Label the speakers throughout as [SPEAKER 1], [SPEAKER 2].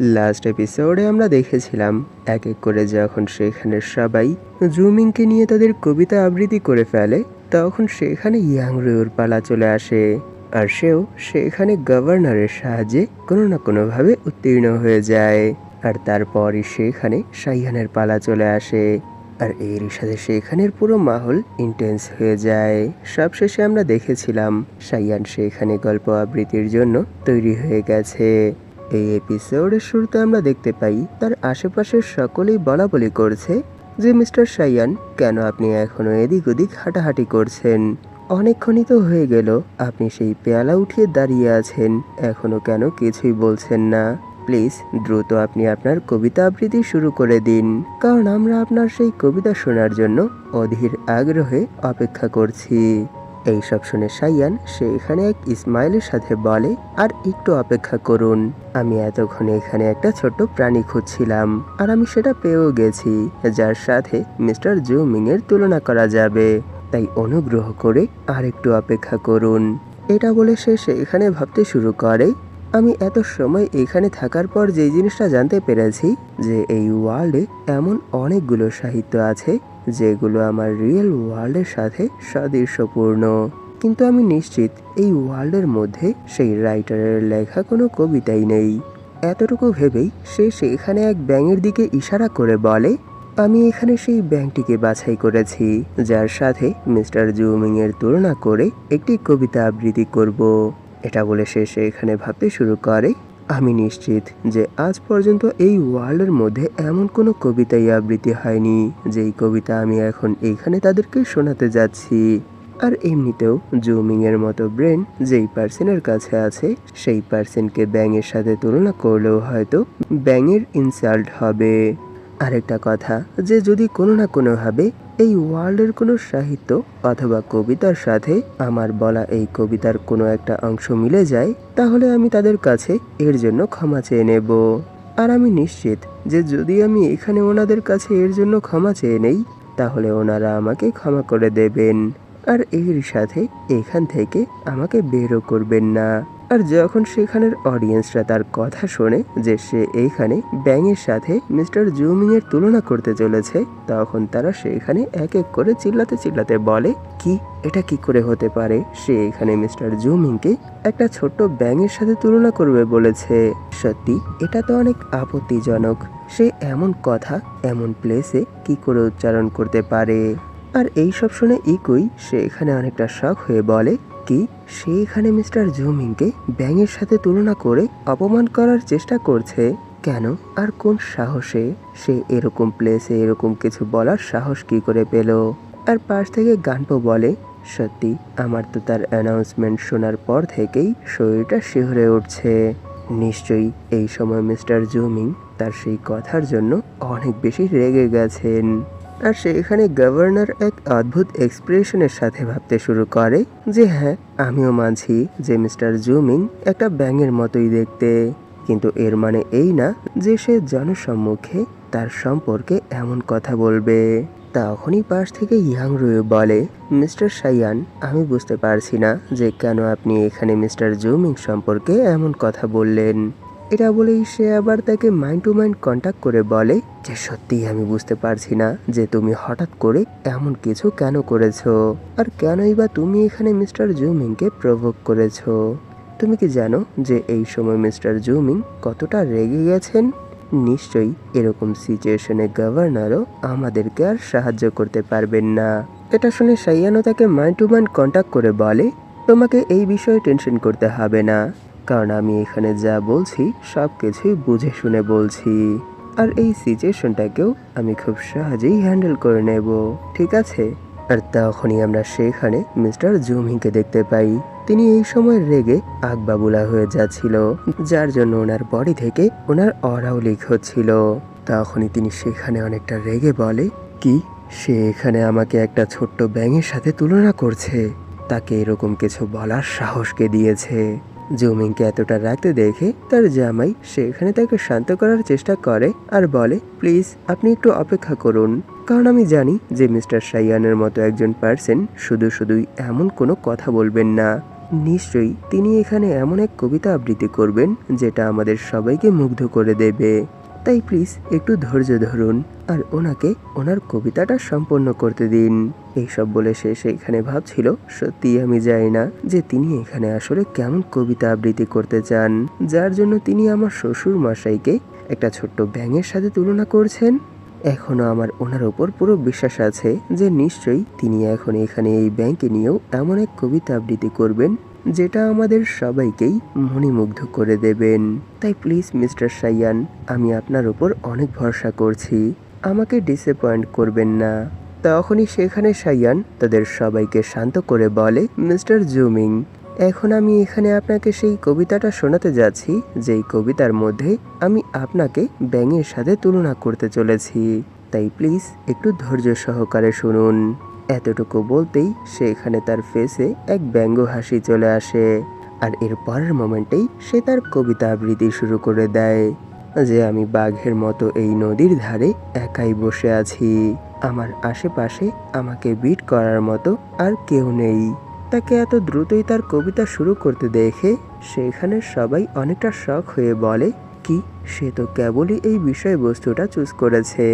[SPEAKER 1] Last এপিসোডে আমরা দেখেছিলাম এক এক করে যখন সেখানের সবাই জুমিংকে নিয়ে তাদের কবিতা আবৃত্তি করে ফেলে, তখন সেখানে ইয়াং রুর পালা চলে আসে। আর সেও সেখানে গভর্নরের সাহায্যে কোনো না কোনোভাবে উত্তীর্ণ হয়ে যায়। আর তারপরই সেখানে শাইয়ানের পালা চলে আসে। আর এরই সাথে সেখানের পুরো মাহল ইন্টেন্স হয়ে যায়। সবশেষে আমরা দেখেছিলাম শাইয়ান সেখানে গল্প আবৃত্তির জন্য তৈরি হয়ে গেছে। এই এপিসোডের শুরুতে আমরা দেখতে পাই তার আশেপাশের সকলেই বলাবলি করছে যে মিস্টার শাইয়ান, কেন আপনি এখনো এদিক ওদিক হাঁটাহাঁটি করছেন? অনেকক্ষণই তো হয়ে গেল আপনি সেই পেয়ালা উঠিয়ে দাঁড়িয়ে আছেন, এখনো কেন কিছুই বলছেন না? প্লিজ দ্রুত আপনি আপনার কবিতা আবৃত্তি শুরু করে দিন, কারণ আমরা আপনার সেই কবিতা শোনার জন্য অধীর আগ্রহে অপেক্ষা করছি। এইসব শুনে শাইয়ান সেখানে এক ইসমাইলের সাথে বলে, আর একটু অপেক্ষা করুন, আমি এতক্ষণে এখানে একটা ছোট্ট প্রাণী খুঁজছিলাম, আর আমি সেটা পেয়েও গেছি যার সাথে মিস্টার জুমিং এর তুলনা করা যাবে। তাই অনুগ্রহ করে আর একটু অপেক্ষা করুন। এটা বলে সে সেখানে ভাবতে শুরু করে, আমি এত সময় এখানে থাকার পর যে জিনিসটা জানতে পেরেছি যে এই ওয়ার্ল্ডে এমন অনেকগুলো সাহিত্য আছে যেগুলো আমার রিয়েল ওয়ার্ল্ডের সাথে সাদৃশ্যপূর্ণ, কিন্তু আমি নিশ্চিত এই ওয়ার্ল্ডের মধ্যে সেই রাইটারের লেখা কোনো কবিতাই নেই। এতটুকু ভেবেই সে সেখানে এক ব্যাঙের দিকে ইশারা করে বলে, আমি এখানে সেই ব্যাঙটিকে বাছাই করেছি যার সাথে মিস্টার জুমিং এর তুলনা করে একটি কবিতা আবৃত্তি করব। এটা বলে সে সেখানে ভাবতে শুরু করে, আমি নিশ্চিত যে আজ পর্যন্ত এই ওয়ার্ল্ডের মধ্যে এমন কোনো কবিতাই আবৃত্তি হয়নি যেই কবিতা আমি এখন এইখানে তাদেরকে শোনাতে যাচ্ছি। আর এমনিতেও জুমিং এর মতো ব্রেন যেই পার্সনের কাছে আছে সেই পার্সনকে ব্যাঙের সাথে তুলনা করলেও হয়তো ব্যাঙের ইনসাল্ট হবে। আরেকটা কথা, যে যদি কোনো না কোনোভাবে এই ওয়ার্ল্ডের কোনো সাহিত্য অথবা কবিতার সাথে আমার বলা এই কবিতার কোনো একটা অংশ মিলে যায়, তাহলে আমি তাদের কাছে এর জন্য ক্ষমা চেয়ে নেব। আর আমি নিশ্চিত যে যদি আমি এখানে ওনাদের কাছে এর জন্য ক্ষমা চেয়ে নেই, তাহলে ওনারা আমাকে ক্ষমা করে দেবেন। আর এর সাথে এখান থেকে আমাকে বেরও করবেন না। আর যখন সেখানের অডিয়েন্সরা তার কথা শোনে যে সে এইখানে ব্যাঙের সাথে মিস্টার জুমিং এর তুলনা করতে চলেছে, তখন তারা সেখানে এক এক করে চিল্লাতে চিল্লাতে বলে, কি এটা কি করে হতে পারে? সে এখানে মিস্টার জুমিংকে একটা ছোট্ট ব্যাঙের সাথে তুলনা করবে বলেছে। সত্যি এটা তো অনেক আপত্তিজনক। সে এমন কথা এমন প্লেসে কি করে উচ্চারণ করতে পারে? আর এই সব শুনে ইকুই সে এখানে অনেকটা শক হয়ে বলে, কি সে এখানে মিস্টার জুমিংকে ব্যাঙের সাথে তুলনা করে অপমান করার চেষ্টা করছে? কেন আর কোন সাহসে সে এরকম প্লেসে এরকম কিছু বলার সাহস কি করে পেল? আর পাশ থেকে গানপো বলে, সত্যি আমার তো তার অ্যানাউন্সমেন্ট শোনার পর থেকেই শরীরটা শিহরে উঠছে। নিশ্চয়ই এই সময় মিস্টার জুমিং তার সেই কথার জন্য অনেক বেশি রেগে গেছেন। আর সেখানে গভর্নর এক অদ্ভুত এক্সপ্রেশনের সাথে ভাবতে শুরু করে যে হ্যাঁ, আমিও মানছি যে মিস্টার জুমিং একটা ব্যাঙের মতোই দেখতে, কিন্তু এর মানে এই না যে সে জনসম্মুখে তার সম্পর্কে এমন কথা বলবে। তখনই পাশ থেকে ইয়াং রুই বলে, মিস্টার শাইয়ান, আমি বুঝতে পারছি না যে কেন আপনি এখানে মিস্টার জুমিং সম্পর্কে এমন কথা বললেন। এটা বলেই সে আবার তাকে মাইন্ড টু মাইন্ড কন্ট্যাক্ট করে বলে যে সত্যিই আমি বুঝতে পারছি না যে তুমি হঠাৎ করে এমন কিছু কেন করেছো, আর কেনই বা তুমি এখানে মিস্টার জুমিংকে প্রভোক করেছো। তুমি কি জানো যে এই সময় মিস্টার জুমিং কতটা রেগে গেছেন? নিশ্চয়ই এরকম সিচুয়েশনে গভর্নরও আমাদেরকে আর সাহায্য করতে পারবেন না। এটা শুনে শাইয়ানও তাকে মাইন্ড টু মাইন্ড কন্ট্যাক্ট করে বলে, তোমাকে এই বিষয়ে টেনশন করতে হবে না, কারণ আমি এখানে যা বলছি সব কিছুই বুঝে শুনে বলছি। আর এই সিচুয়েশনটাকেও আমি খুব সহজেই হ্যান্ডেল করে নেব, ঠিক আছে? আর তখনই আমরা সেখানে মিস্টার জুমিংকে দেখতে পাই। তিনি এই সময় রেগে আগবাবুলা হয়ে যাচ্ছিল, যার জন্য ওনার বডি থেকে ওনার অরাও লিক হচ্ছিল। তখনই তিনি সেখানে অনেকটা রেগে বলে, কি সে এখানে আমাকে একটা ছোট্ট ব্যাঙের সাথে তুলনা করছে? তাকে এরকম কিছু বলার সাহস কে দিয়েছে? জুমিংকে এতটা রাগতে দেখে তার জামাই সেখানে তাকে শান্ত করার চেষ্টা করে আর বলে, প্লিজ আপনি একটু অপেক্ষা করুন, কারণ আমি জানি যে মিস্টার শাইয়ানের মতো একজন পার্সন শুধু শুধুই এমন কোনো কথা বলবেন না। নিশ্চয়ই তিনি এখানে এমন এক কবিতা আবৃত্তি করবেন যেটা আমাদের সবাইকে মুগ্ধ করে দেবে। তাই প্লিজ একটু ধৈর্য ধরুন আর ওনাকে ওনার কবিতাটা সম্পন্ন করতে দিন। এইসব বলে সে সেখানে ভাবছিল, সত্যি আমি জানি না যে তিনি এখানে আসলে কেমন কবিতা আবৃত্তি করতে চান, যার জন্য তিনি আমার শ্বশুর মশাইকে একটা ছোট্ট ব্যাঙের সাথে তুলনা করছেন। এখনো আমার ওনার ওপর পুরো বিশ্বাস আছে যে নিশ্চয়ই তিনি এখন এখানে এই ব্যাংকে নিয়েও এমন এক কবিতা আবৃত্তি করবেন যেটা আমাদের সবাইকেই মণিমুগ্ধ করে দেবেন। তাই প্লিজ মিস্টার সাইয়ান, আমি আপনার উপর অনেক ভরসা করছি, আমাকে ডিসঅ্যাপয়েন্ট করবেন না। তখনই সেখানে সাইয়ান তাদের সবাইকে শান্ত করে বলে, মিস্টার জুমিং, এখন আমি এখানে আপনাকে সেই কবিতাটা শোনাতে যাচ্ছি যেই কবিতার মধ্যে আমি আপনাকে ব্যাঙের সাথে তুলনা করতে চলেছি। তাই প্লিজ একটু ধৈর্য সহকারে শুনুন। এতটুকু বলতেই সেখানে তার ফেসে এক ব্যঙ্গ হাসি চলে আসে, আর এর পরের মোমেন্টেই সে তার কবিতা আবৃত্তি শুরু করে দেয় যে আমি বাঘের মতো এই নদীর ধারে একাই বসে আছি, আমার আশেপাশে আমাকে বিট করার মতো আর কেউ নেই। তাকে এত দ্রুতই তার কবিতা শুরু করতে দেখে সেখানে সবাই অনেকটা শক হয়ে বলে, কি সে তো কেবলই এই বিষয়বস্তুটা চুজ করেছে,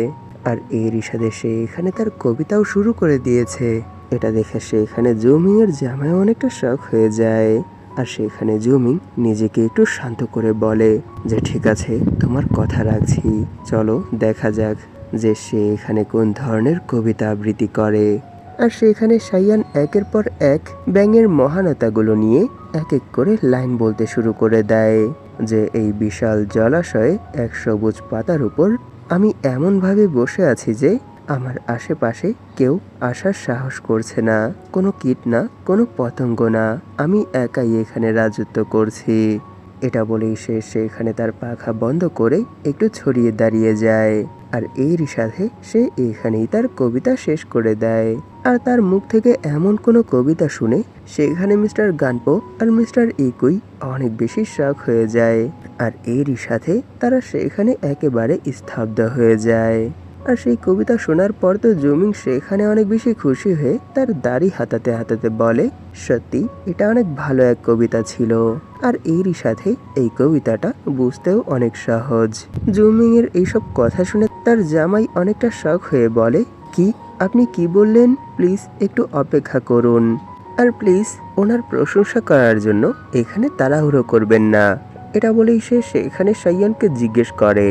[SPEAKER 1] আর এরই সাথে সে এখানে তার কবিতাও শুরু করে দিয়েছে। এটা দেখে সেখানে জুমিং এর জামাই অনেকটা শক হয়ে যায়, আর সেখানে জুমিং নিজেকে একটু শান্ত করে বলে যে ঠিক আছে, তোমার কথা রাখছি, চলো দেখা যাক যে সে এখানে কোন ধরনের কবিতা আবৃত্তি করে। আর সেখানে সাইয়ান একের পর এক ব্যাঙের মহানতাগুলো নিয়ে এক এক করে লাইন বলতে শুরু করে দেয় যে এই বিশাল জলাশয়ে এক সবুজ পাতার উপর আমি এমনভাবে বসে আছি যে আমার আশেপাশে কেউ আসার সাহস করছে না, কোনো কীট না, কোনো পতঙ্গ না, আমি একাই এখানে রাজত্ব করছি। এটা বলেই সে সেখানে তার পাখা বন্ধ করে একটু ছড়িয়ে দাঁড়িয়ে যায়, আর এরই সাথে সে এখানেই তার কবিতা শেষ করে দেয়। আর তার মুখ থেকে এমন কোনো কবিতা শুনে সেখানে মিস্টার গানপো আর মিস্টার ইকুই অনেক বেশি শক হয়ে যায়, আর এরই সাথে তারা সেখানে একেবারে স্তব্ধ হয়ে যায়। আর সেই কবিতা শোনার পর তো জুমিং সেখানে অনেক বেশি খুশি হয়ে তার দাড়ি হাতাতে হাতাতে বলে, সত্যি এটা অনেক ভালো এক কবিতা ছিল, আর এরই সাথে এই কবিতাটা বুঝতেও অনেক সহজ। জুমিং এর এইসব কথা শুনে তার জামাই অনেকটা শক হয়ে বলে, কি আপনি কি বললেন, প্লিজ একটু অপেক্ষা করুন, আর প্লিজ ওনার প্রশংসা করার জন্য এখানে তাড়াহুড়ো করবেন না। এটা বলেই সে সেখানে সাইয়ানকে জিজ্ঞেস করে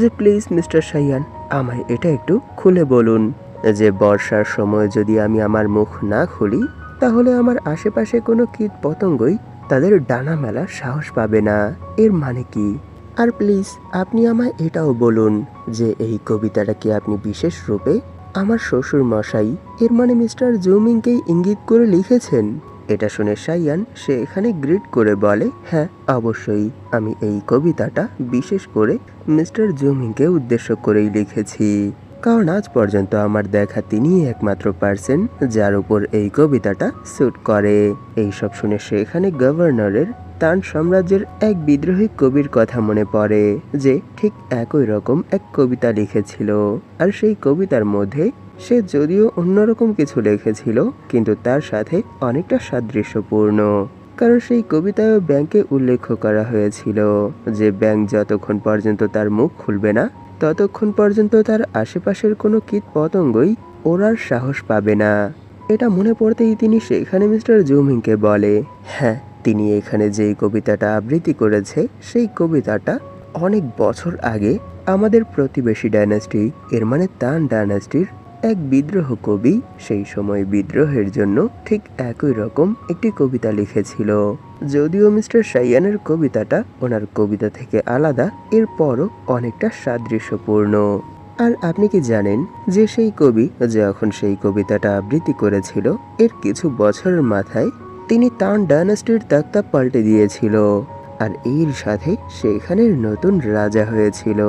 [SPEAKER 1] যে প্লিজ মিস্টার সাইয়ান, আমায় এটা একটু খুলে বলুন যে বর্ষার সময় যদি আমি আমার মুখ না খুলি তাহলে আমার আশেপাশে কোনো কীট পতঙ্গই তাদের ডানা মেলার সাহস পাবে না, এর মানে কি? আর প্লিজ আপনি আমায় এটাও বলুন যে এই কবিতাটা কি আপনি বিশেষ রূপে আমার শ্বশুর মশাই, এর মানে মিস্টার জুমিংকেই ইঙ্গিত করে লিখেছেন? এটা শুনে সাইয়ান সে এখানে গ্রিট করে বলে, হ্যাঁ অবশ্যই, আমি এই কবিতাটা বিশেষ করে মিস্টার জুমিংকে উদ্দেশ্য করেই লিখেছি, কারণ আজ পর্যন্ত আমার দেখা তিনিই একমাত্র পার্সন যার উপর এই কবিতাটা স্যুট করে। এইসব শুনে সেখানে গভর্নরের তান সাম্রাজ্যের এক বিদ্রোহী কবির কথা মনে পড়ে যে ঠিক একই রকম এক কবিতা লিখেছিল, আর সেই কবিতার মধ্যে সে যদিও অন্যরকম কিছু লিখেছিল কিন্তু তার সাথে অনেকটা সাদৃশ্যপূর্ণ, কারণ সেই কবিতায় ব্যাংকে উল্লেখ করা হয়েছিল যে ব্যাংক যতক্ষণ পর্যন্ত তার মুখ খুলবে না ততক্ষণ পর্যন্ত তার আশেপাশের কোনো কীট পতঙ্গই ওড়ার সাহস পাবে না। এটা মনে পড়তেই তিনি সেখানে মিস্টার জুমিংকে বলে, হ্যাঁ তিনি এখানে যেই কবিতাটা আবৃত্তি করেছে সেই কবিতাটা অনেক বছর আগে আমাদের প্রতিবেশী ডায়নাস্টি, এর মানে তান ডায়নাস্টির এক বিদ্রোহ কবি সেই সময় বিদ্রোহের জন্য ঠিক একই রকম একটি কবিতা লিখেছিল। যদিও মিস্টার সাইয়ানের কবিতাটা ওনার কবিতা থেকে আলাদা, এরপরও অনেকটা সাদৃশ্যপূর্ণ। আর আপনি কি জানেন যে সেই কবি যখন সেই কবিতাটা আবৃত্তি করেছিল এর কিছু বছরের মাথায় তিনি তান ডায়নাস্টির তাকতা পাল্টে দিয়েছিল, আর এর সাথে সেখানের নতুন রাজা হয়েছিল,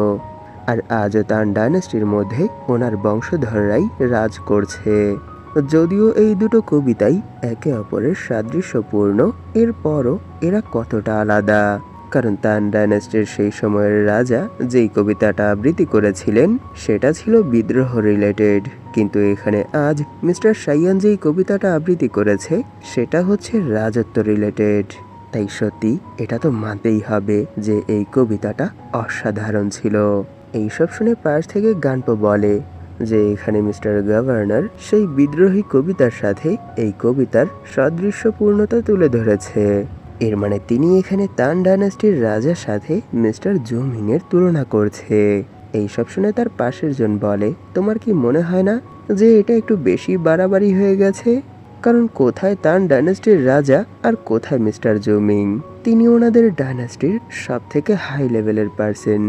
[SPEAKER 1] আর আজও তান ডায়নাস্টির মধ্যে ওনার বংশধররাই রাজ করছে। যদিও এই দুটো কবিতাই একে অপরের সাদৃশ্যপূর্ণ, এরপরও এরা কতটা আলাদা। কারণ তান ডাইনাস্টির সেই সময়ের রাজা যেই কবিতাটা আবৃত্তি করেছিলেন সেটা ছিল বিদ্রোহ রিলেটেড, কিন্তু এখানে আজ মিস্টার সাইয়ান যেই কবিতাটা আবৃত্তি করেছে সেটা হচ্ছে রাজত্ব রিলেটেড। তাই সত্যি এটা তো মানতেই হবে যে এই কবিতাটা অসাধারণ ছিল। এইসব শুনে পাশ থেকে গানপো বলে যে এখানে মিস্টার গভর্নর সেই বিদ্রোহী কবিতার সাথে এই কবিতার সাদৃশ্যপূর্ণতা তুলে ধরেছে। এর মানে তিনি এখানে তান ডাইনাস্টির রাজার সাথে মিস্টার জুমিং এর তুলনা করছে। এইসব শুনে তার পাশের জন বলে, তোমার কি মনে হয় না যে এটা একটু বেশি বাড়াবাড়ি হয়ে গেছে? কারণ কোথায় তান ডাইনাস্টির রাজা আর কোথায় মিস্টার জুমিং? তিনি ওনাদের ডাইনাস্টির সব থেকে হাই লেভেলের পার্সন,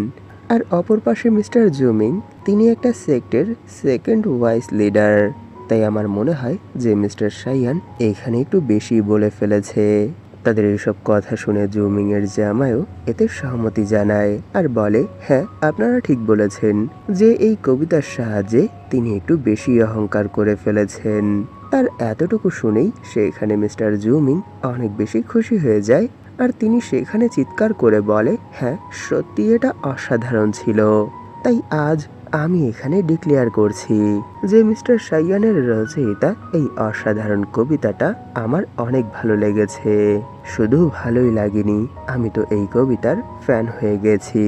[SPEAKER 1] আর অপর পাশে মিস্টার জুমিং তিনি একটা সেক্টের সেকেন্ড ওয়াইস লিডার। তাই আমার মনে হয় যে মিস্টার সাইয়ান এখানে একটু বেশি বলে ফেলেছে। তাদের এসব কথা শুনে জুমিং এর জামাইও এতে সহমতি জানায় আর বলে, হ্যাঁ আপনারা ঠিক বলেছেন যে এই কবিতার সাহায্যে তিনি একটু বেশি অহংকার করে ফেলেছেন। তার এতটুকু শুনেই সেখানে মিস্টার জুমিং অনেক বেশি খুশি হয়ে যায় আর তিনি সেখানে চিৎকার করে বলে, হ্যাঁ সত্যি এটা অসাধারণ ছিল। তাই আজ আমি এখানে ডিক্লেয়ার করছি যে মিস্টার সাইয়ানের রচয়িতা এই অসাধারণ কবিতাটা আমার অনেক ভালো লেগেছে। শুধু ভালোই লাগেনি, আমি তো এই কবিতার ফ্যান হয়ে গেছি।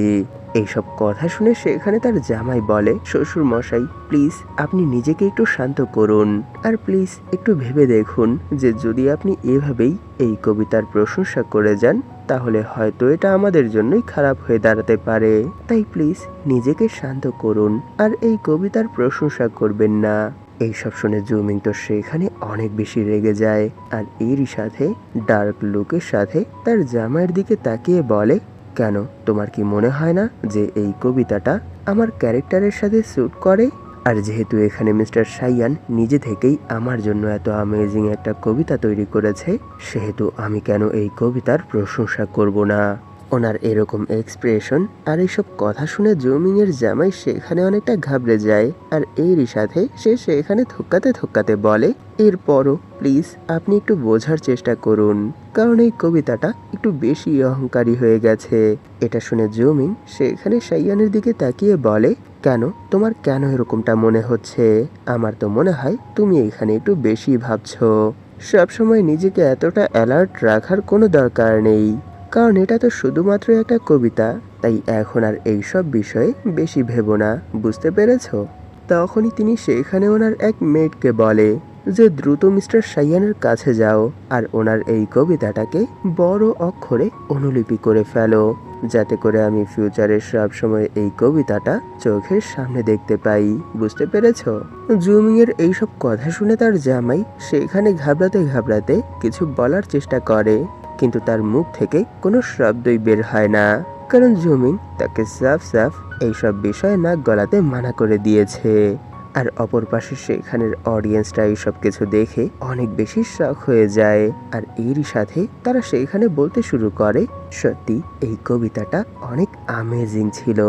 [SPEAKER 1] এইসব কথা শুনে সেখানে তার জামাই বলে, শ্বশুর মশাই প্লিজ আপনি নিজেকে একটু শান্ত করুন আর প্লিজ একটু ভেবে দেখুন যে যদি আপনি এভাবেই এই কবিতার প্রশংসা করে যান তাহলে হয়তো এটা আমাদের জন্যই খারাপ হয়ে দাঁড়াতে পারে। তাই প্লিজ নিজেকে শান্ত করুন আর এই কবিতার প্রশংসা করবেন না। এইসব শুনে জুমিং তো সেখানে অনেক বেশি রেগে যায় আর এরই সাথে ডার্ক লুকের সাথে তার জামাইয়ের দিকে তাকিয়ে বলে, কেন তোমার কি মনে হয় না যে এই কবিতাটা আমার ক্যারেক্টারের সাথে স্যুট করে? আর যেহেতু এখানে মিস্টার সাইয়ান নিজে থেকেই আমার জন্য এত অ্যামেজিং একটা কবিতা তৈরি করেছে, সেহেতু আমি কেন এই কবিতার প্রশংসা করব না? ওনার এরকম এক্সপ্রেশন আর এইসব কথা শুনে জুমিং এর জামাই সেখানে অনেকটা ঘাবড়ে যায় আর এরই সাথে সে সেখানে থক্কাতে থক্কাতে বলে, এরপরও প্লিজ আপনি একটু বোঝার চেষ্টা করুন, কারণ এই কবিতাটা একটু বেশি অহংকারী হয়ে গেছে। এটা শুনে জুমিং সেখানে সাইয়ানের দিকে তাকিয়ে বলে, কেন তোমার কেন এরকমটা মনে হচ্ছে? আমার তো মনে হয় তুমি এখানে একটু বেশি ভাবছো। সবসময় নিজেকে এতটা অ্যালার্ট রাখার কোনো দরকার নেই, কারণ এটা তো শুধুমাত্র একটা কবিতা। তাই এখন আর এইসব বিষয়ে বেশি ভেবো না, বুঝতে পেরেছো? তখনই তিনি সেখানে ওনার এক মেয়েটকে বলে যে দ্রুত মিস্টার সাইয়ানের কাছে যাও আর ওনার এই কবিতাটাকে বড় অক্ষরে অনুলিপি করে ফেলো, যাতে করে আমি ফিউচারে সব সময় এই কবিতাটা চোখের সামনে দেখতে পাই, বুঝতে পেরেছো? জুমিং এর এইসব কথা শুনে তার জামাই সেখানে ঘাবড়াতে ঘাবড়াতে কিছু বলার চেষ্টা করে, কিন্তু তার মুখ থেকে কোনো শব্দই বের হয় না, কারণ জুমিং তাকে সাফ সাফ এইসব বিষয়ে নাক গলাতে মানা করে দিয়েছে। আর অপর পাশে সেখানের অডিয়েন্সটা এইসব কিছু দেখে অনেক বেশি শক হয়ে যায় আর এরই সাথে তারা সেখানে বলতে শুরু করে, সত্যি এই কবিতাটা অনেক আমেজিং ছিল,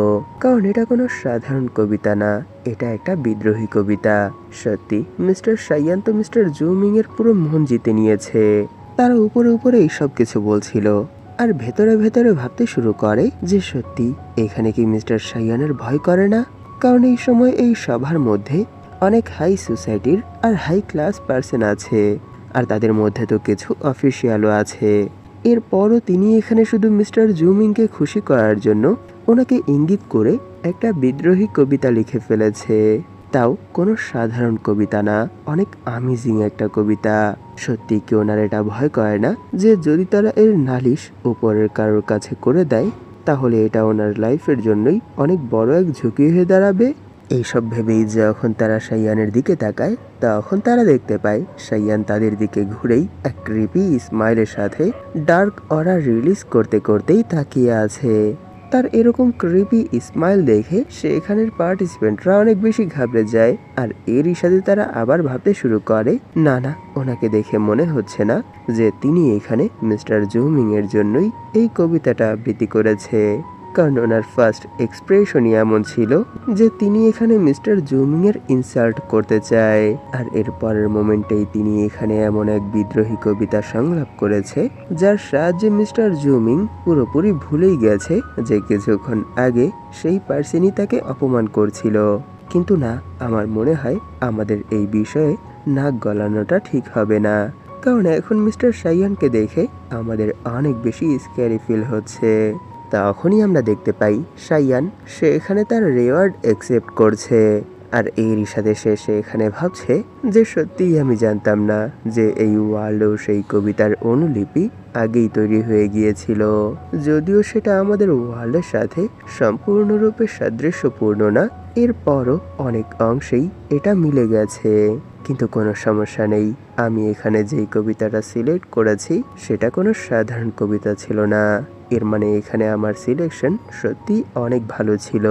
[SPEAKER 1] কারণ এটা কোনো সাধারণ কবিতা না, এটা একটা বিদ্রোহী কবিতা। সত্যি মিস্টার সাইয়ান তো মিস্টার জুমিং এর পুরো মন জিতে নিয়েছে। তারা উপরে উপরে এইসব কিছু বলছিল আর ভেতরে ভেতরে ভাবতে শুরু করে যে সত্যি এখানে কি মিস্টার সাইয়ানের ভয় করে না? কারণ এই সময় এই সভার মধ্যে অনেক হাই সোসাইটির আর হাই ক্লাস পার্সন আছে আর তাদের মধ্যে তো কিছু অফিসিয়ালও আছে। এরপরও তিনি এখানে শুধু মিস্টার জুমিংকে খুশি করার জন্য ওনাকে ইঙ্গিত করে একটা বিদ্রোহী কবিতা লিখে ফেলেছে, তাও কোনো সাধারণ কবিতা না, অনেক আমেজিং একটা কবিতা। সত্যি কি ওনার এটা ভয় করে না যে যদি তারা এর নালিশ উপরের কারোর কাছে করে দেয় তাহলে এটা ওনার লাইফের জন্যই অনেক বড় এক ঝুঁকি হয়ে দাঁড়াবে? এইসব ভেবেই যখন তারা সাইয়ানের দিকে তাকায় তখন তারা দেখতে পায় সাইয়ান তাদের দিকে ঘুরেই এক ক্রিপি স্মাইলের সাথে ডার্ক অরা রিলিজ করতে করতেই তাকিয়ে আছে। তার এরকম ক্রিপি স্মাইল দেখে সেখানের পার্টিসিপেন্টরা অনেক বেশি ঘাবড়ে যায় আর এরই সাথে তারা আবার ভাবতে শুরু করে, না না, ওনাকে দেখে মনে হচ্ছে না যে তিনি এখানে মিস্টার জুমিং এর জন্যই এই কবিতাটা আবৃত্তি করেছে। কারণ ওনার ফার্স্ট এক্সপ্রেশনই এমন ছিল যে তিনি এখানে মিস্টার জুমিং এর ইনসাল্ট করতে চায়। আর এর পরের মোমেন্টেই তিনি এখানে এমন এক বিদ্রোহী কবিতা সংলাপ করেছে যার সাহায্যে মিস্টার জুমিং পুরোপুরি ভুলেই গেছে যে কিছুক্ষণ আগে সেই পার্সনই তাকে অপমান করছিল। কিন্তু না, আমার মনে হয় আমাদের এই বিষয়ে নাক গলানোটা ঠিক হবে না, কারণ এখন মিস্টার সাইয়ানকে দেখে আমাদের অনেক বেশি স্ক্যারি ফিল হচ্ছে। তখনই আমরা দেখতে পাই সাইয়ান সে এখানে তার রিওয়ার্ড অ্যাকসেপ্ট করছে। আর এরই সাথে সে এখানে ভাবছে যে সত্যিই আমি জানতাম না যে এই ওয়ার্ল্ডেও সেই কবিতার অনুলিপি আগেই তৈরি হয়ে গিয়েছিল, যদিও সেটা আমাদের ওয়ার্ল্ডের সাথে সম্পূর্ণরূপে সাদৃশ্যপূর্ণ না, এরপরও অনেক অংশেই এটা মিলে গেছে। কিন্তু কোনো সমস্যা নেই, আমি এখানে যেই কবিতাটা সিলেক্ট করেছি সেটা কোনো সাধারণ কবিতা ছিল না। এর মানে এখানে আমার সিলেকশন সত্যি অনেক ভালো ছিল।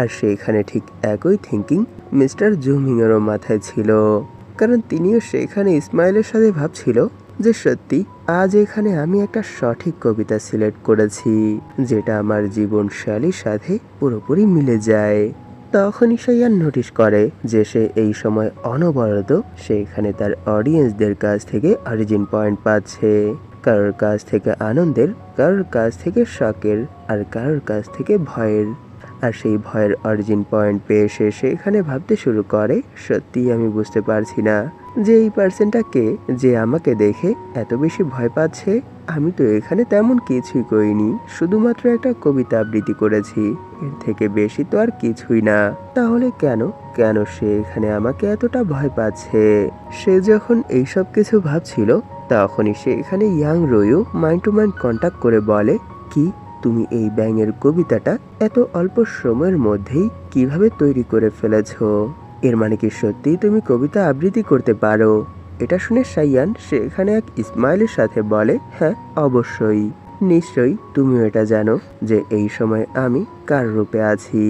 [SPEAKER 1] আর সেখানে ঠিক একই থিঙ্কিং মিস্টার জুমিংয়েরও মাথায় ছিল, কারণ তিনিও সেখানে ইসমাইলের সাথে ভাবছিল যে সত্যি আজ এখানে আমি একটা সঠিক কবিতা সিলেক্ট করেছি যেটা আমার জীবনশৈলীর সাথে পুরোপুরি মিলে যায়। তখনই সাইয়ান নোটিশ করে যে সে এই সময় অনবরত সেখানে তার অডিয়েন্সদের কাছ থেকে অরিজিন পয়েন্ট পাচ্ছে, কারোর কাছ থেকে আনন্দের, কারোর কাছ থেকে শকের, আর কারোর কাছ থেকে ভয়ের। আর সেই ভয়ের অরিজিন পয়েন্ট পেয়ে সে সেখানে ভাবতে শুরু করে সত্যি আমি বুঝতে পারছি না যে এই পার্সনটা কে যে আমাকে দেখে এত বেশি ভয় পাচ্ছে। আমি তো এখানে তেমন কিছুই করিনি, শুধুমাত্র একটা কবিতা আবৃত্তি করেছি, এর থেকে বেশি তো আর কিছুই না। তাহলে কেন কেন সে এখানে আমাকে এতটা ভয় পাচ্ছে? সে যখন এইসব কিছু ভাবছিল তখনই সে এখানে ইয়াং রয়ু মাইন্ড টু মাইন্ড কন্ট্যাক্ট করে বলে, কি তুমি এই ব্যাঙের কবিতাটা এত অল্প সময়ের মধ্যেই কিভাবে তৈরি করে ফেলেছো? এর মানে কি সত্যিই তুমি কবিতা আবৃত্তি করতে পারো? এটা শুনে সাইয়ান সেখানে এক ইসমাইলের সাথে বলে, হ্যাঁ অবশ্যই, নিশ্চয়ই তুমিও এটা জানো যে এই সময় আমি কার রূপে আছি।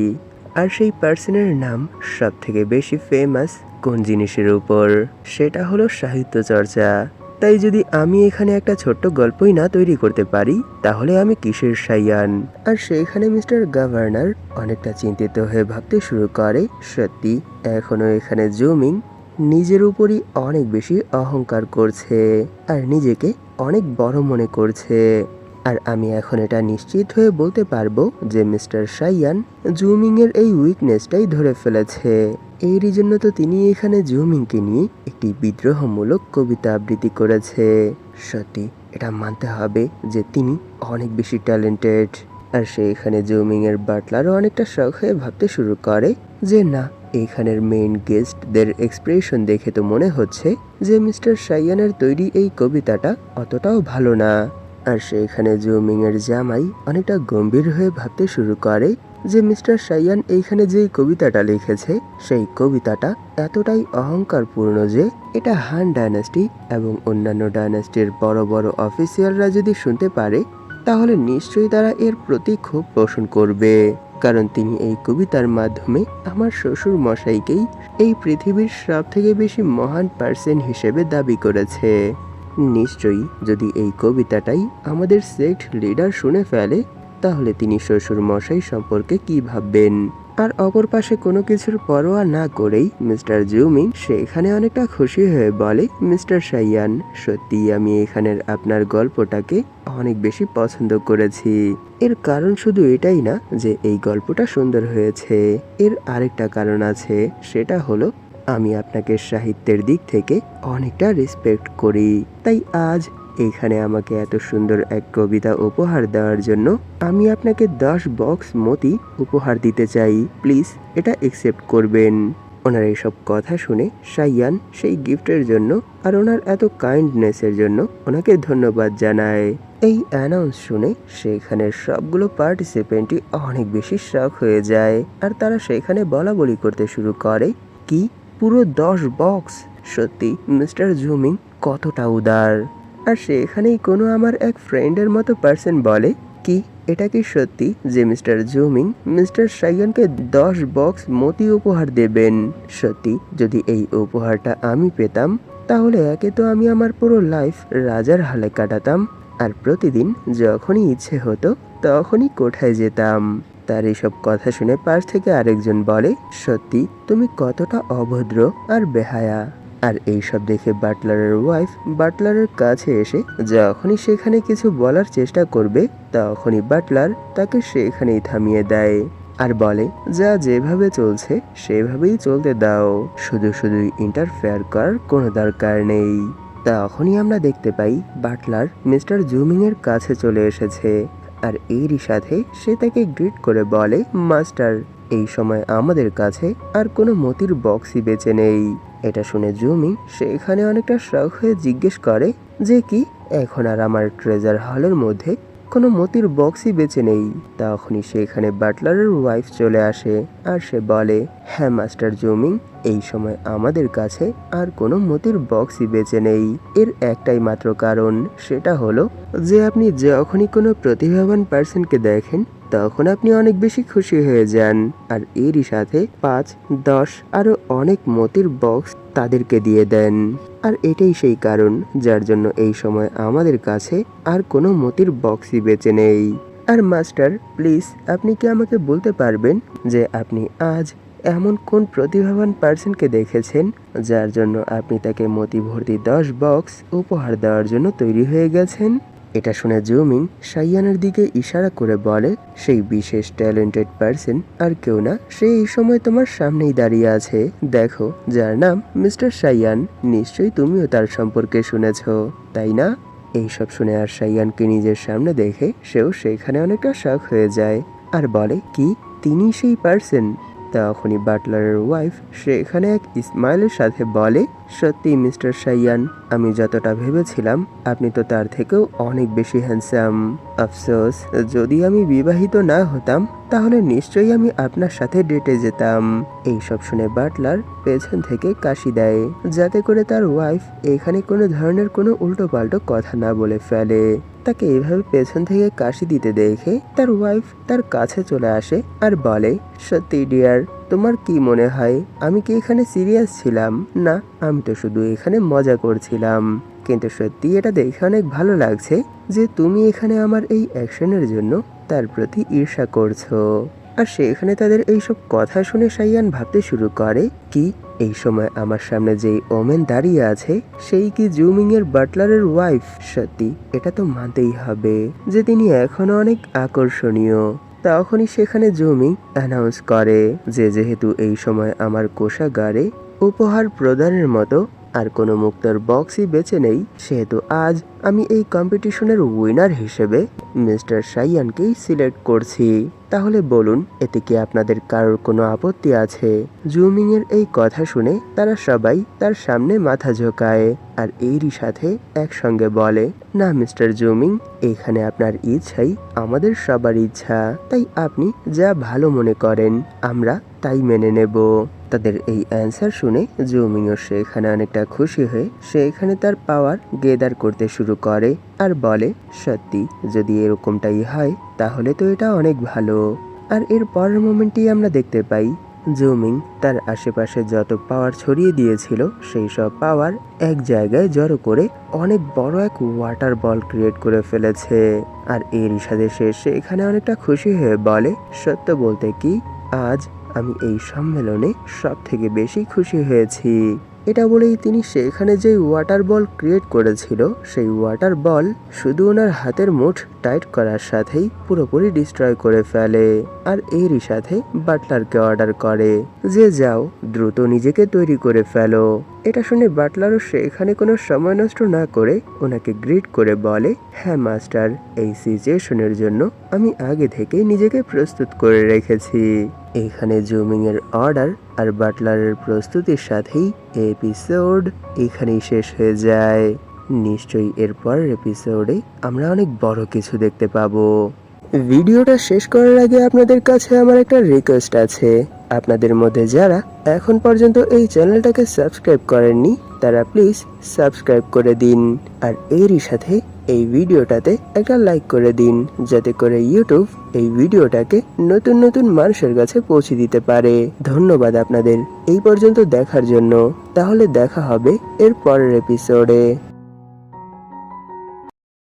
[SPEAKER 1] আর সেই পার্সনের নাম সব থেকে বেশি ফেমাস কোন জিনিসের উপর, সেটা হলো সাহিত্য চর্চা। তাই যদি আমি এখানে একটা ছোট্ট গল্পই না তৈরি করতে পারি তাহলে আমি কিসের সাইয়ান? আর সেখানে মিস্টার গভর্নর অনেকটা চিন্তিত হয়ে ভাবতে শুরু করে, সত্যি এখনো এখানে জুমিং নিজের উপরই অনেক বেশি অহংকার করছে আর নিজেকে অনেক বড় মনে করছে। আর আমি এখন এটা নিশ্চিত হয়ে বলতে পারবো যে মিস্টার সাইয়ান জুমিং এর এই উইকনেসটাই ধরে ফেলেছে। এরই জন্য তো তিনি এখানে জুমিংকে নিয়ে একটি বিদ্রোহমূলক কবিতা আবৃত্তি করেছে। সত্যি এটা মানতে হবে যে তিনি অনেক বেশি ট্যালেন্টেড। আর সে এখানে জুমিং এর বাটলারও অনেকটা শখ হয়ে ভাবতে শুরু করে যে না, এখানের মেইন গেস্টদের এক্সপ্রেশন দেখে তো মনে হচ্ছে যে মিস্টার সাইয়ানের তৈরি এই কবিতাটা অতটাও ভালো না। আর সেখানে জুমিং এর জামাই অনেকটা গম্ভীর হয়ে ভাবতে শুরু করে যে মিস্টার সাইয়ান এইখানে যে কবিতাটা লিখেছে সেই কবিতাটা এতটাই অহংকারপূর্ণ যে এটা হান ডায়নাস্টি এবং অন্যান্য ডায়নাস্টির বড় বড় অফিসিয়ালরা যদি শুনতে পারে তাহলে নিশ্চয়ই তারা এর প্রতি ক্ষোভ পোষণ করবে, কারণ তিনি এই কবিতার মাধ্যমে আমার শ্বশুর মশাইকেই এই পৃথিবীর সব থেকে বেশি মহান পার্সন হিসেবে দাবি করেছে। নিশ্চয়ই যদি এই কবিতাটাই আমাদের সেক্ট লিডার শুনে ফেলে তাহলে তিনি শ্বশুর মশাই সম্পর্কে কি ভাববেন। আর অপর পাশে কোনো কিছুর পরোয়া না করেই মিস্টার জুমিং সেখানে অনেকটা খুশি হয়ে বলে, মিস্টার সাইয়ান সত্যি আমি এখানের আপনার গল্পটাকে অনেক বেশি পছন্দ করেছি। এর কারণ শুধু এটাই না যে এই গল্পটা সুন্দর হয়েছে, এর আরেকটা কারণ আছে, সেটা হলো আমি আপনাকে সাহিত্যের দিক থেকে অনেকটা রেসপেক্ট করি। তাই আজ এখানে আমাকে এত সুন্দর এক কবিতা উপহার দেওয়ার জন্য আমি আপনাকে 10 বক্স মতি উপহার দিতে চাই, প্লিজ এটা অ্যাকসেপ্ট করবেন। ওনার এইসব কথা শুনে সাইয়ান সেই গিফটের জন্য আর ওনার এত কাইন্ডনেসের জন্য ওনাকে ধন্যবাদ জানায়। এই অ্যানাউন্স শুনে সেখানের সবগুলো পার্টিসিপেন্টই অনেক বেশি শক হয়ে যায় আর তারা সেখানে বলা বলি করতে শুরু করে, কি পুরো 10 বক্স? সত্যি মিস্টার জুমিং কতটা উদার। আর সেখানেই কোনো আমার এক ফ্রেন্ডের মতো পার্সন বলে, কি এটা কি সত্যি যে মিস্টার জুমিং মিস্টার সাইয়ানকে 10 বক্স মতি উপহার দেবেন? সত্যি যদি এই উপহারটা আমি পেতাম তাহলে একে তো আমি আমার পুরো লাইফ রাজার হালে কাটাতাম, আর প্রতিদিন যখনই ইচ্ছে হতো তখনই কোঠায় যেতাম। তার এইসব কথা শুনে পাশ থেকে আরেকজন বলে, সত্যি তুমি কতটা অভদ্র আর বেহায়া। আর এইসব দেখে বাটলারের ওয়াইফ বাটলারের কাছে এসে যখনই সেখানে কিছু বলার চেষ্টা করবে তখনই বাটলার তাকে সেখানেই থামিয়ে দেয় আর বলে, যা যেভাবে চলছে সেভাবেই চলতে দাও, শুধু শুধুই ইন্টারফেয়ার করার কোনো দরকার নেই। তখনই আমরা দেখতে পাই বাটলার মিস্টার জুমিং এর কাছে চলে এসেছে আর এরই সাথে সে তাকে গ্রিট করে বলে, মাস্টার, এই সময় আমাদের কাছে আর কোনো মতির বক্সই বেঁচে নেই। এটা শুনে জুমিং সেখানে অনেকটা শখ হয়ে জিজ্ঞেস করে যে কি, এখন আর আমার ট্রেজার হলের মধ্যে কোনো মতির বক্সই বেঁচে নেই। তখনই সেখানে বাটলারের ওয়াইফ চলে আসে আর সে বলে, হ্যাঁ মাস্টার জুমিং, এই সময় আমাদের কাছে আর কোনো মতির বক্সই বেঁচে নেই। এর একটাই মাত্র কারণ, সেটা হলো যে আপনি যখনই কোনো প্রতিভাবান পার্সনকে দেখেন তখন আপনি অনেক বেশি খুশি হয়ে যান আর এরই সাথে 5, 10 আরো অনেক মতির বক্স তাদেরকে দিয়ে দেন। আর এটাই সেই কারণ যার জন্য এই সময় আমাদের কাছে আর কোনো মতির বক্সই বেঁচে নেই। আর মাস্টার, প্লিজ আপনি কি আমাকে বলতে পারবেন যে আপনি আজ এমন কোন প্রতিভাবান পার্সনকে দেখেছেন যার জন্য আপনি তাকে মতি ভর্তি 10 বক্স উপহার দেওয়ার জন্য তৈরি হয়ে গেছেন? এটা শুনে জুমিং শাইয়ানের দিকে ইশারা করে বলে, সেই বিশেষ ট্যালেন্টেড পার্সন আর কেউ না, সে এই সময় তোমার সামনেই দাঁড়িয়ে আছে, দেখো, যার নাম মিস্টার শাইয়ান। নিশ্চয়ই তুমিও তার সম্পর্কে শুনেছ, তাই না? এইসব শুনে আর শাইয়ানকে নিজের সামনে দেখে সেও সেখানে অনেকটা শক হয়ে যায় আর বলে, কি তিনি সেই পার্সন? তখনই বাটলারের ওয়াইফ সেখানে এক স্মাইলের সাথে বলে, সত্যি মিস্টার শাইয়ান, আমি যতটা ভেবেছিলাম আপনি তো তার থেকেও অনেক বেশি হ্যান্ডসাম। আফসোস, যদি আমি বিবাহিত না হতাম তাহলে নিশ্চয়ই আমি আপনার সাথে ডেটে যেতাম। এইসব শুনে বাটলার পেছন থেকে কাশি দেয় যাতে করে তার ওয়াইফ এখানে কোনো ধরনের কোনো উল্টো পাল্টো কথা না বলে ফেলে। তাকে এভাবে পেছন থেকে কাশি দিতে দেখে তার ওয়াইফ তার কাছে চলে আসে আর বলে, সত্যি ডিয়ার, তোমার কি মনে হয় আমি কি এখানে সিরিয়াস ছিলাম? না, আমি তো শুধু এখানে মজা করছিলাম। কিন্তু সত্যি এটা দেখে অনেক ভালো লাগছে যে তুমি এখানে আমার এই অ্যাকশনের জন্য তার প্রতি ঈর্ষা করছো। আর সেখানে তাদের এইসব কথা শুনে শাইয়ান ভাবতে শুরু করে, কি এই সময় আমার সামনে যেই ওমেন দাঁড়িয়ে আছে সেই কি জুমিং এর বাটলারের ওয়াইফ? সত্যি এটা তো মানতেই হবে যে তিনি এখনো অনেক আকর্ষণীয়। তখনই সেখানে জুমিং অ্যানাউন্স করে যে যেহেতু এই সময় আমার কোষাগারে উপহার প্রদানের মতো আর কোনো মুক্তার বক্সই বেঁচে নেই, সেহেতু আজ আমি এই কম্পিটিশনের উইনার হিসেবে মিস্টার শাইয়ানকেই সিলেক্ট করছি। তাহলে বলুন, এতে কি আপনাদের কারোর কোনো আপত্তি আছে? জুমিং এর এই কথা শুনে তারা সবাই তার সামনে মাথা ঝোঁকায় আর এরই সাথে একসঙ্গে বলে, না মিস্টার জুমিং, এখানে আপনার ইচ্ছাই আমাদের সবার ইচ্ছা, তাই আপনি যা ভালো মনে করেন আমরা তাই মেনে নেব। তাদের এই অ্যান্সার শুনে জুমিংও সেখানে অনেকটা খুশি হয়ে সেখানে তার পাওয়ার গেদার করতে শুরু করে আর বলে, সত্যি যদি এরকমটাই হয় তাহলে তো এটা অনেক ভালো। আর এর পরের মোমেন্টেই আমরা দেখতে পাই জুমিং তার আশেপাশে যত পাওয়ার ছড়িয়ে দিয়েছিল সেই সব পাওয়ার এক জায়গায় জড়ো করে অনেক বড় এক ওয়াটার বল ক্রিয়েট করে ফেলেছে। আর এরই সাথে সে সেখানে অনেকটা খুশি হয়ে বলে, সত্য বলতে কি, আজ আমি এই সম্মেলনে সব থেকে বেশি খুশি হয়েছি। এটা বলেই তিনি সেখানে যে ওয়াটার বল ক্রিয়েট করেছিল সেই ওয়াটার বল শুধু ওনার হাতের মুঠ টাইট করার সাথেই পুরোপুরি ডিস্ট্রয় করে ফেলে। আর এরই সাথে বাটলারকে অর্ডার করে যে যাও, দ্রুত নিজেকে তৈরি করে ফেলো। এটা শুনে বাটলারও সেখানে কোনো সময় নষ্ট না করে ওনাকে গ্রিট করে বলে, হ্যাঁ মাস্টার, এই সিচুয়েশনের জন্য আমি আগে থেকেই নিজেকে প্রস্তুত করে রেখেছি। এখানে জুমিং এর অর্ডার আর বাটলারের প্রস্তুতির সাথেই এপিসোড এখানেই শেষ হয়ে যায়। নিশ্চয়ই এর পরের এপিসোডে আমরা অনেক বড় কিছু দেখতে পাবো। ভিডিওটা শেষ করার আগে আপনাদের কাছে আমার একটা রিকোয়েস্ট আছে, আপনাদের মধ্যে যারা এখন পর্যন্ত এই চ্যানেলটাকে সাবস্ক্রাইব করেননি তারা প্লিজ সাবস্ক্রাইব করে দিন আর এরই সাথে এই ভিডিওটাতে একটা লাইক করে দিন যাতে করে ইউটিউব এই ভিডিওটাকে নতুন নতুন মানুষের কাছে পৌঁছে দিতে পারে। ধন্যবাদ আপনাদের এই পর্যন্ত দেখার জন্য। তাহলে দেখা হবে এর পরের এপিসোডে।